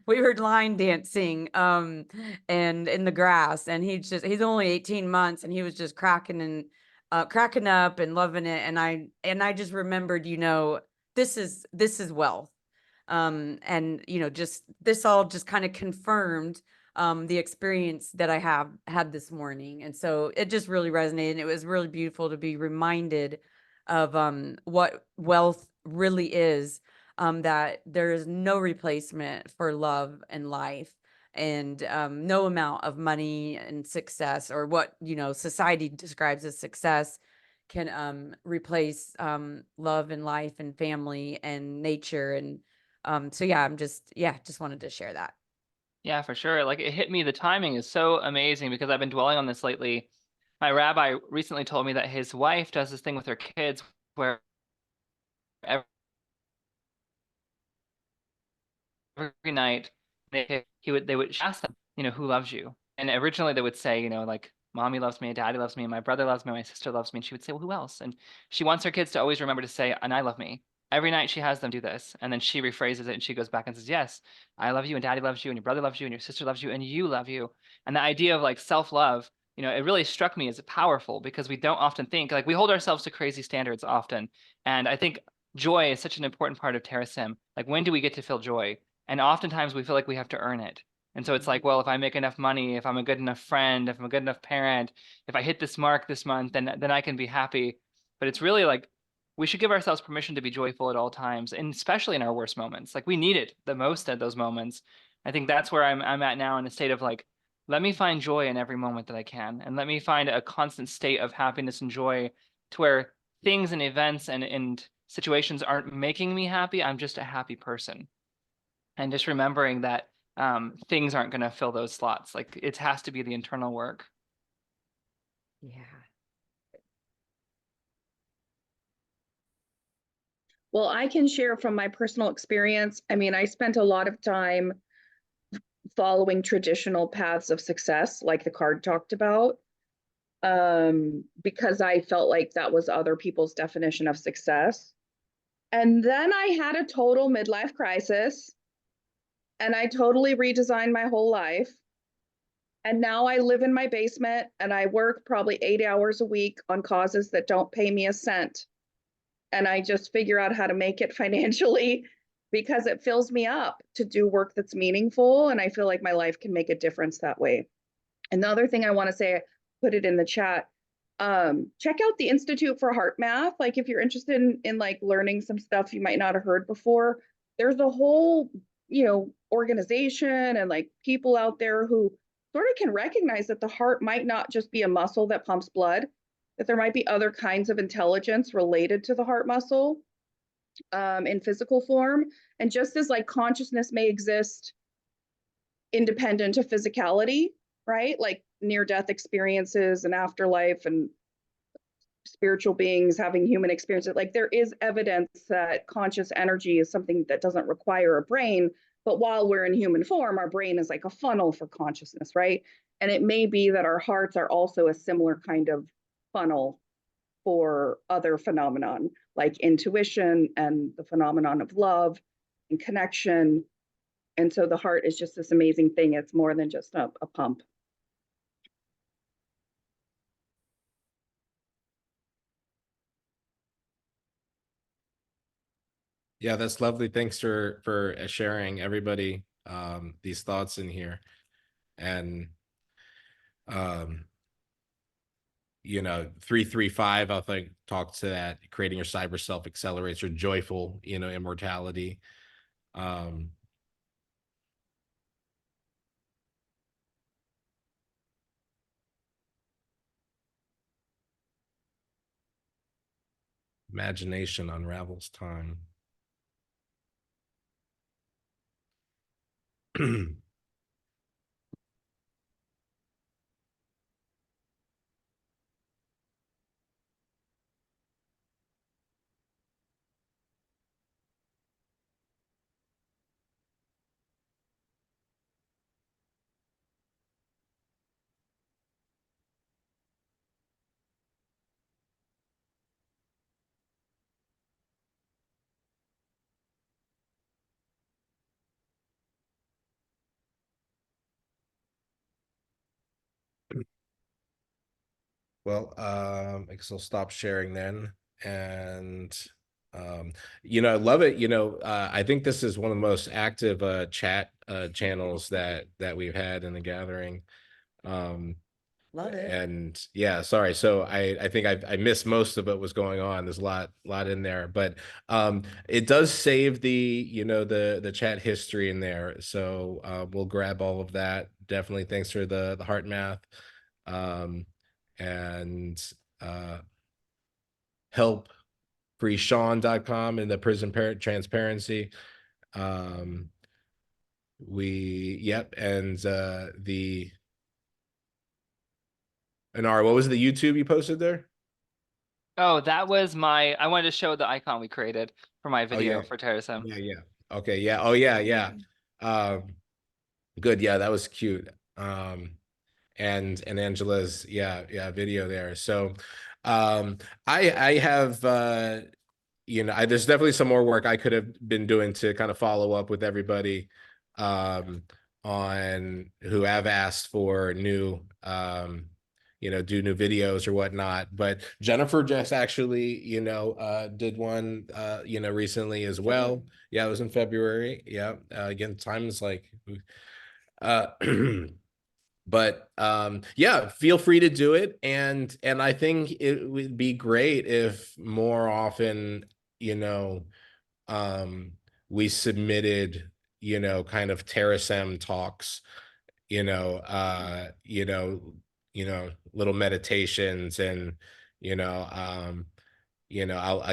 [SPEAKER 6] we were line dancing and in the grass, and he's only 18 months, and he was just cracking up and loving it. And I just remembered, this is wealth. And just this all just kind of confirmed the experience that I have had this morning. And so it just really resonated. And it was really beautiful to be reminded of what wealth really is, that there is no replacement for love and life. And no amount of money and success, or what society describes as success, can replace love and life and family and nature. And so yeah, just wanted to share that.
[SPEAKER 8] Yeah, for sure. Like it hit me. The timing is so amazing because I've been dwelling on this lately. My rabbi recently told me that his wife does this thing with her kids where every night they would ask them, who loves you? And originally they would say, like mommy loves me, daddy loves me, my brother loves me, my sister loves me. And she would say, well, who else? And she wants her kids to always remember to say, and I love me. Every night she has them do this. And then she rephrases it and she goes back and says, yes, I love you and daddy loves you and your brother loves you and your sister loves you and you love you. And the idea of like self-love, you know, it really struck me as powerful because we don't often think, like we hold ourselves to crazy standards often. And I think joy is such an important part of Terasem. Like when do we get to feel joy? And oftentimes we feel like we have to earn it. And so it's like, well, if I make enough money, if I'm a good enough friend, if I'm a good enough parent, if I hit this mark this month, then I can be happy. But it's really like we should give ourselves permission to be joyful at all times, and especially in our worst moments. Like we need it the most at those moments. I think that's where I'm at now in a state of like, let me find joy in every moment that I can, and let me find a constant state of happiness and joy to where things and events and situations aren't making me happy. I'm just a happy person. And just remembering that things aren't going to fill those slots. Like it has to be the internal work.
[SPEAKER 6] Yeah.
[SPEAKER 2] Well, I can share from my personal experience. I mean, I spent a lot of time following traditional paths of success, like the card talked about, because I felt like that was other people's definition of success. And then I had a total midlife crisis and I totally redesigned my whole life. And now I live in my basement and I work probably 8 hours a week on causes that don't pay me a cent. And I just figure out how to make it financially because it fills me up to do work that's meaningful. And I feel like my life can make a difference that way. And the other thing I want to say, put it in the chat. Check out the Institute for Heart Math. Like if you're interested in like learning some stuff you might not have heard before, there's a whole, organization and like people out there who sort of can recognize that the heart might not just be a muscle that pumps blood, that there might be other kinds of intelligence related to the heart muscle in physical form. And just as like consciousness may exist independent of physicality, right? Like near-death experiences and afterlife and spiritual beings having human experiences. Like there is evidence that conscious energy is something that doesn't require a brain, but while we're in human form, our brain is like a funnel for consciousness, right? And it may be that our hearts are also a similar kind of funnel for other phenomenon, like intuition and the phenomenon of love and connection. And so the heart is just this amazing thing. It's more than just a pump.
[SPEAKER 5] Yeah, that's lovely. Thanks for sharing everybody these thoughts in here. And 335, I think talks to that, creating your cyber self accelerates your joyful, immortality. Imagination unravels time. Well, I guess I'll stop sharing then. And I love it. I think this is one of the most active chat channels that we've had in the gathering.
[SPEAKER 6] Love it.
[SPEAKER 5] And yeah, sorry. So I think I missed most of what was going on. There's a lot in there, but it does save the chat history in there. So we'll grab all of that. Definitely thanks for the heart math. And help freeshawn.com and the prison parent transparency. And what was the YouTube you posted there?
[SPEAKER 8] Oh, that was I wanted to show the icon we created for my video for Terasem.
[SPEAKER 5] Yeah. Okay. Yeah. Oh yeah. Good. Yeah, that was cute. and Angela's video there. So I have there's definitely some more work I could have been doing to kind of follow up with everybody on who have asked for new do new videos or whatnot. But Jennifer just actually did one recently as well. Yeah, it was in February. Yeah, again, time is like but yeah, feel free to do it. And I think it would be great if more often we submitted kind of Terasem talks, little meditations, and I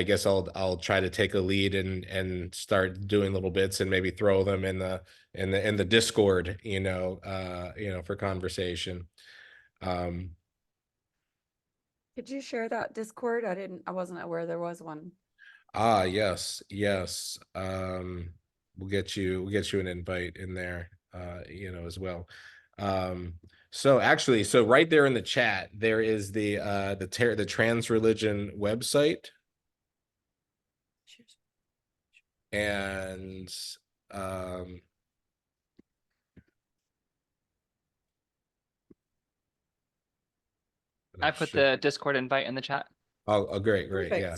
[SPEAKER 5] guess I'll try to take a lead and start doing little bits and maybe throw them in the Discord, for conversation.
[SPEAKER 6] Could you share that Discord? I wasn't aware there was one.
[SPEAKER 5] Yes. We'll get you an invite in there, as well. So actually, right there in the chat, there is the trans religion website. And
[SPEAKER 8] I put the Discord invite in the chat.
[SPEAKER 5] Oh, great.
[SPEAKER 2] Perfect.
[SPEAKER 5] Yeah.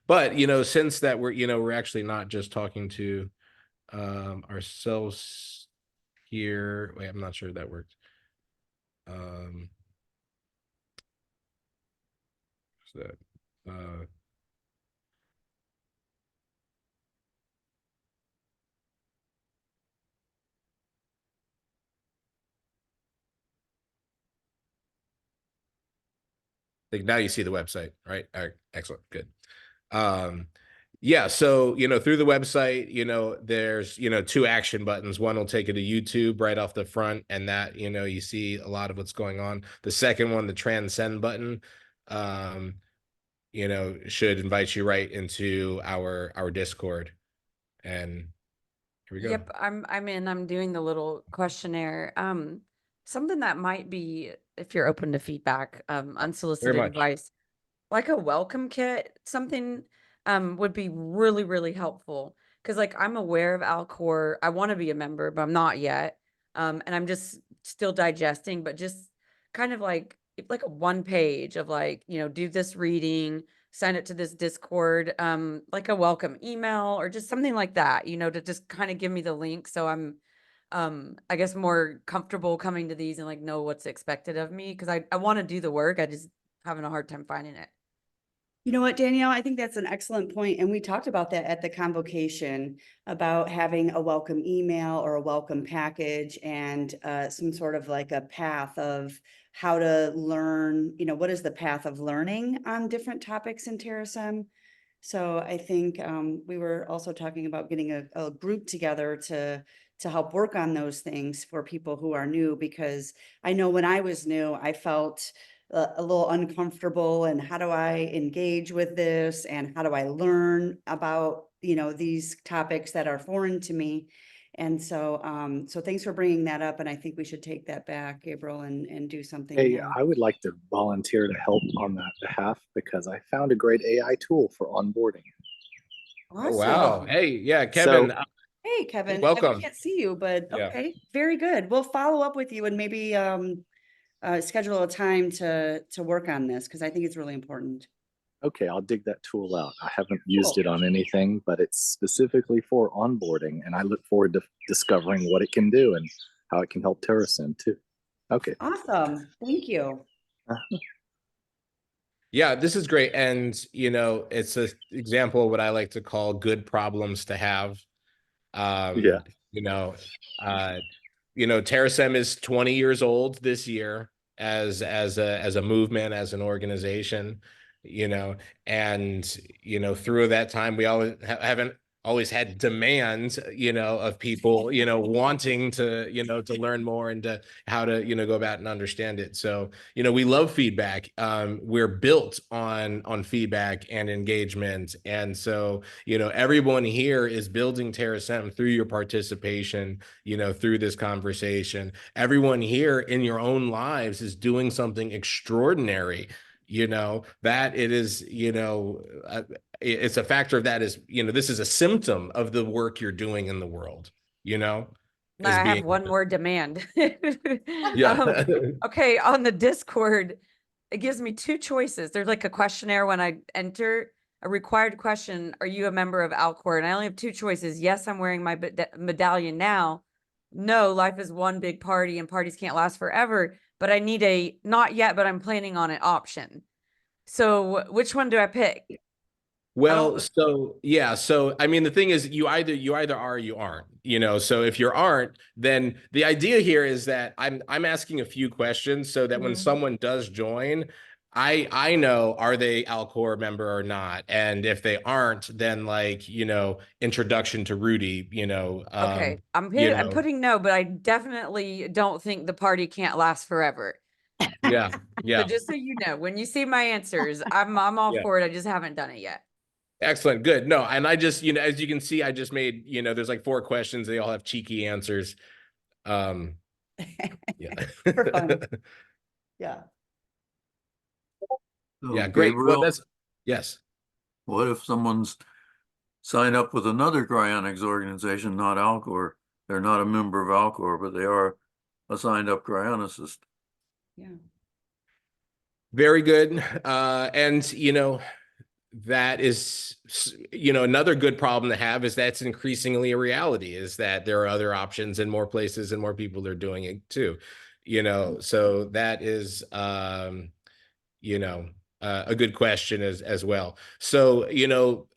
[SPEAKER 5] But since that we're actually not just talking to ourselves here. Wait, I'm not sure that worked. So now you see the website, right? All right, excellent, good. Yeah, so through the website, there's 2 action buttons. One will take you to YouTube right off the front, and that you see a lot of what's going on. The second one, the transcend button, should invite you right into our Discord. And here we go.
[SPEAKER 6] Yep, I'm doing the little questionnaire. Something that might be, if you're open to feedback, unsolicited
[SPEAKER 5] much.
[SPEAKER 6] advice, like a welcome kit, something would be really, really helpful. Because like I'm aware of Alcor, I want to be a member, but I'm not yet. And I'm just still digesting, but just kind of like a one page of like, do this reading, sign it to this Discord, like a welcome email or just something like that, to just kind of give me the link. So I'm I guess more comfortable coming to these and like know what's expected of me. Cause I want to do the work. I just having a hard time finding it.
[SPEAKER 9] You know what, Danielle, I think that's an excellent point. And we talked about that at the convocation about having a welcome email or a welcome package and some sort of like a path of how to learn, what is the path of learning on different topics in Terasem. So I think we were also talking about getting a group together to help work on those things for people who are new, because I know when I was new, I felt a little uncomfortable, and how do I engage with this, and how do I learn about these topics that are foreign to me. And so so thanks for bringing that up, and I think we should take that back, Gabriel, and do something.
[SPEAKER 10] Hey, I would like to volunteer to help on that behalf because I found a great AI tool for onboarding.
[SPEAKER 6] Awesome.
[SPEAKER 5] Oh, wow. Hey, yeah, Kevin.
[SPEAKER 9] Hey, Kevin.
[SPEAKER 5] Welcome.
[SPEAKER 9] I can't see you, but
[SPEAKER 5] Yeah.
[SPEAKER 9] okay, very good. We'll follow up with you and maybe schedule a time to work on this, because I think it's really important.
[SPEAKER 10] Okay, I'll dig that tool out. I haven't used it on anything, but it's specifically for onboarding, and I look forward to discovering what it can do and how it can help Terasem too. Okay.
[SPEAKER 9] Awesome. Thank you.
[SPEAKER 5] Yeah, this is great. And, it's an example of what I like to call good problems to have.
[SPEAKER 10] Yeah.
[SPEAKER 5] Terasem is 20 years old this year as a movement, as an organization, and, through that time, we always haven't always had demands, of people, wanting to, to learn more and to how to, go about and understand it. So, we love feedback. We're built on feedback and engagement. And so, everyone here is building Terasem through your participation, through this conversation. Everyone here in your own lives is doing something extraordinary, that it is, it's a factor of that is, this is a symptom of the work you're doing in the world,
[SPEAKER 6] I
[SPEAKER 5] as
[SPEAKER 6] have
[SPEAKER 5] being,
[SPEAKER 6] one more demand.
[SPEAKER 5] yeah.
[SPEAKER 6] Okay, on the Discord, it gives me two choices. There's like a questionnaire when I enter, a required question, are you a member of Alcor? And I only have two choices. Yes, I'm wearing my medallion now. No, life is one big party and parties can't last forever. But I need a not yet, but I'm planning on it option. So which one do I pick?
[SPEAKER 5] Well, so yeah, so I mean the thing is you either are or you aren't, so if you aren't, then the idea here is that I'm asking a few questions so that when
[SPEAKER 6] Mhm.
[SPEAKER 5] someone does join, I know are they Alcor member or not, and if they aren't, then like, introduction to Rudy,
[SPEAKER 6] Okay, I'm
[SPEAKER 5] know,
[SPEAKER 6] putting no, but I definitely don't think the party can't last forever.
[SPEAKER 5] yeah,
[SPEAKER 6] So
[SPEAKER 5] yeah,
[SPEAKER 6] just so you know, when you see my answers, I'm all
[SPEAKER 5] yeah.
[SPEAKER 6] for it. I just haven't done it yet.
[SPEAKER 5] Excellent. Good. No, and I just, as you can see, I just made, there's like 4 questions. They all have cheeky answers. Yeah.
[SPEAKER 9] For fun. Yeah.
[SPEAKER 3] So
[SPEAKER 5] Yeah, great. Well,
[SPEAKER 3] Gabriel,
[SPEAKER 5] that's, yes.
[SPEAKER 3] what if someone's signed up with another cryonics organization, not Alcor? They're not a member of Alcor, but they are a signed up cryonicist.
[SPEAKER 9] Yeah.
[SPEAKER 5] Very good. And, that is, another good problem to have is that's increasingly a reality is that there are other options in more places and more people are doing it too, so that is, a good question as well. So,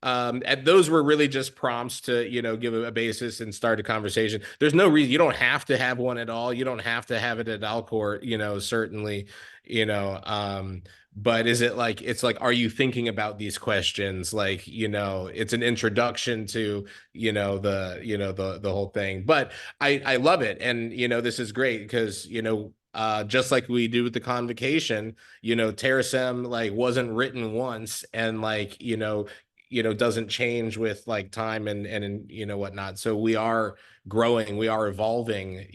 [SPEAKER 5] at those were really just prompts to, give a basis and start a conversation. There's no reason you don't have to have one at all. You don't have to have it at Alcor, certainly, but is it like, it's like, are you thinking about these questions? Like, it's an introduction to, the whole thing, but I love it. And, this is great because, just like we do with the convocation, Terasem like wasn't written once and like, doesn't change with like time and whatnot. So we are growing, we are evolving,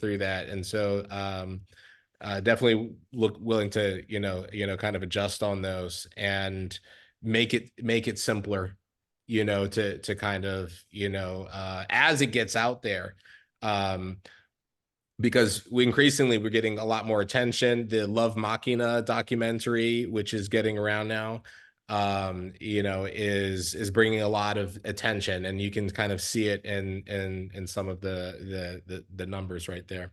[SPEAKER 5] through that. And so definitely willing to, kind of adjust on those and make it simpler, to kind of, as it gets out there. Because we're getting a lot more attention. The Love Machina documentary, which is getting around now, is bringing a lot of attention, and you can kind of see it in some of the numbers right there.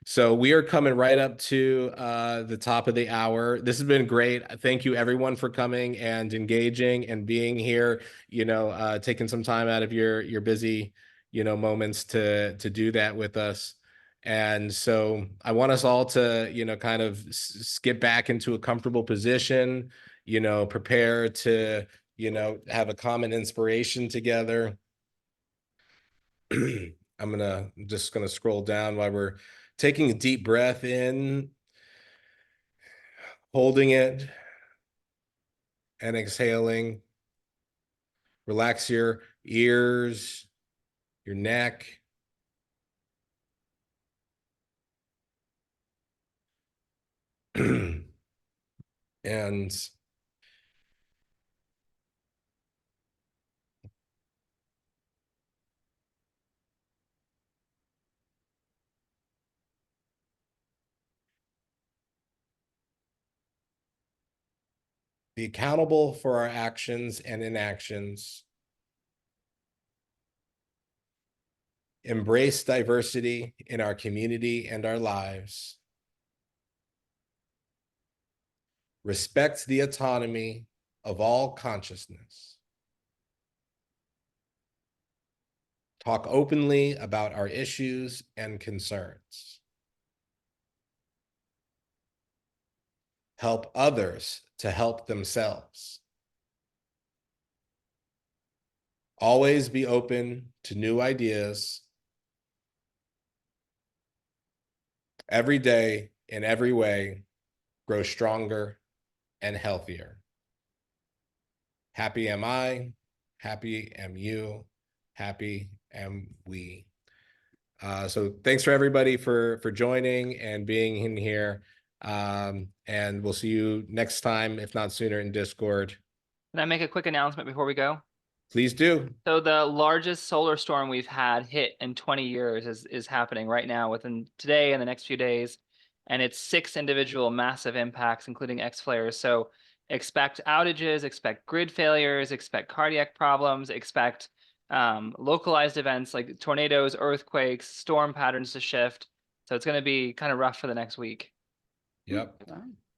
[SPEAKER 5] So we are coming right up to the top of the hour. This has been great. Thank you everyone for coming and engaging and being here, taking some time out of your busy, moments to do that with us. And so I want us all to, kind of skip back into a comfortable position, prepare to, have a common inspiration together. I'm just gonna scroll down while we're taking a deep breath in, holding it, and exhaling. Relax your ears, your neck. And be accountable for our actions and inactions. Embrace diversity in our community and our lives. Respect the autonomy of all consciousness. Talk openly about our issues and concerns. Help others to help themselves. Always be open to new ideas. Every day, in every way, grow stronger and healthier. Happy am I, happy am you, happy am we. So thanks for everybody for joining and being in here. And we'll see you next time, if not sooner, in Discord.
[SPEAKER 8] Can I make a quick announcement before we go?
[SPEAKER 5] Please do.
[SPEAKER 8] So the largest solar storm we've had hit in 20 years is happening right now within today and the next few days. And it's 6 individual massive impacts, including X flares. So expect outages, expect grid failures, expect cardiac problems, expect localized events like tornadoes, earthquakes, storm patterns to shift. So it's going to be kind of rough for the next week.
[SPEAKER 5] Yep.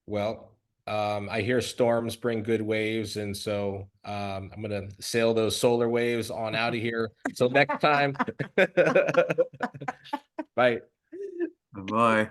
[SPEAKER 5] Well, I hear storms bring good waves, and so I'm gonna sail those solar waves on out of here. So next time. Bye.
[SPEAKER 3] Bye.